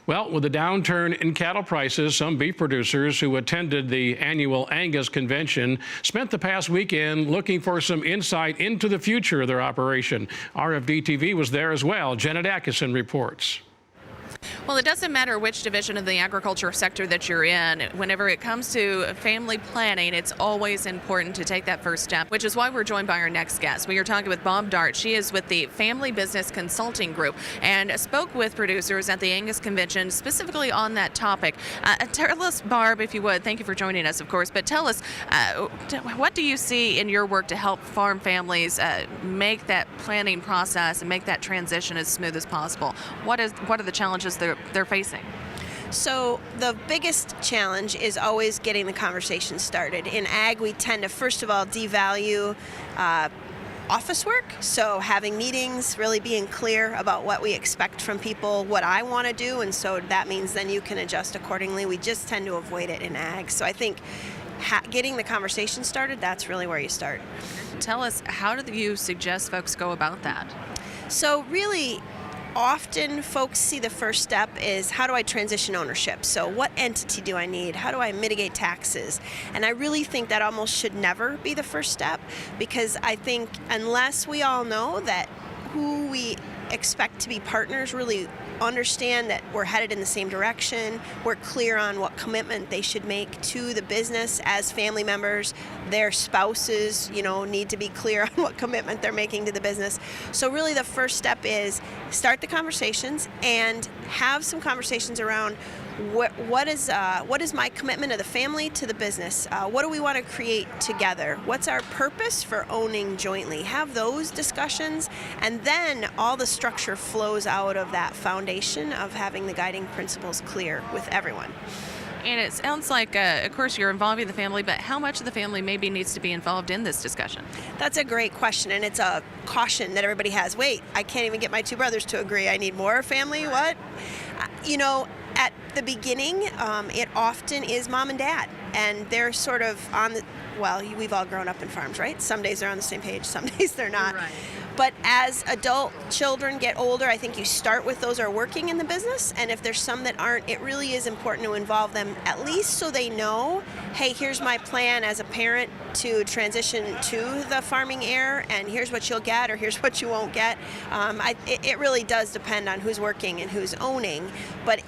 Well, with the downturn in cattle prices, some beef producers who attended the annual Angus Convention spent the past weekend looking for some insight into the future of their operation. RFD-TV was there as well. Adkison reports. Well, it doesn't matter which division of the agriculture sector that you're in. Whenever it comes to family planning, it's always important to take that first step, which is why we're joined by our next guest. We are talking with Barb Dartt. She is with the Family Business Consulting Group and spoke with producers at the Angus Convention specifically on that topic. Tell us, Barb, if you would, thank you for joining us, of course, but tell us, what do you see in your work to help farm families make that planning process and make that transition as smooth as possible? What are the challenges they're facing? So the biggest challenge is always getting the conversation started. In ag, we tend to, first of all, devalue office work. So having meetings, really being clear about what we expect from people, what I want to do, and so that means then you can adjust accordingly. We just tend to avoid it in ag. So I think getting the conversation started, that's really where you start. Tell us, how do you suggest folks go about that? So really, often folks see the first step is, how do I transition ownership? So what entity do I need? How do I mitigate taxes? And I really think that almost should never be the first step, because I think unless we all know that who we expect to be partners really understand that we're headed in the same direction, we're clear on what commitment they should make to the business as family members, their spouses, need to be clear on what commitment they're making to the business. So really the first step is start the conversations and have some conversations around what is my commitment of the family to the business? What do we want to create together? What's our purpose for owning jointly? Have those discussions, and then all the structure flows out of that foundation of having the guiding principles clear with everyone. And it sounds like, of course, you're involving the family, but how much of the family maybe needs to be involved in this discussion? That's a great question, and it's a caution that everybody has. Wait, I can't even get my two brothers to agree. I need more family? What? At the beginning, it often is mom and dad, and they're sort of we've all grown up in farms, right? Some days they're on the same page, some days they're not. Right. But as adult children get older, I think you start with those who are working in the business, and if there's some that aren't, it really is important to involve them, at least so they know, hey, here's my plan as a parent to transition to the farming heir, and here's what you'll get, or here's what you won't get. It really does depend on who's working and who's owning, but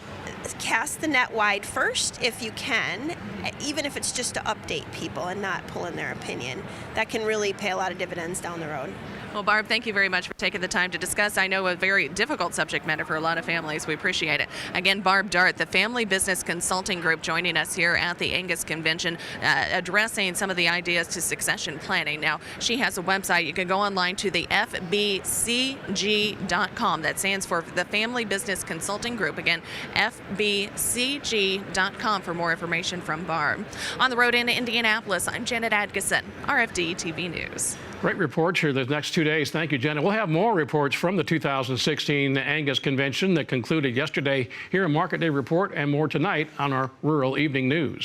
cast the net wide first if you can, even if it's just to update people and not pull in their opinion. That can really pay a lot of dividends down the road. Well, Barb, thank you very much for taking the time to discuss, I know, a very difficult subject matter for a lot of families. We appreciate it. Again, Barb Dartt, the Family Business Consulting Group, joining us here at the Angus Convention, addressing some of the ideas to succession planning. Now, she has a website. You can go online to the FBCG.com. That stands for the Family Business Consulting Group. Again, FBCG.com for more information from Barb. On the road in Indianapolis, I'm Janet Adkison, RFD-TV News. Great reports here the next 2 days. Thank you, Jenna. We'll have more reports from the 2016 Angus Convention that concluded yesterday here in Market Day Report, and more tonight on our Rural Evening News.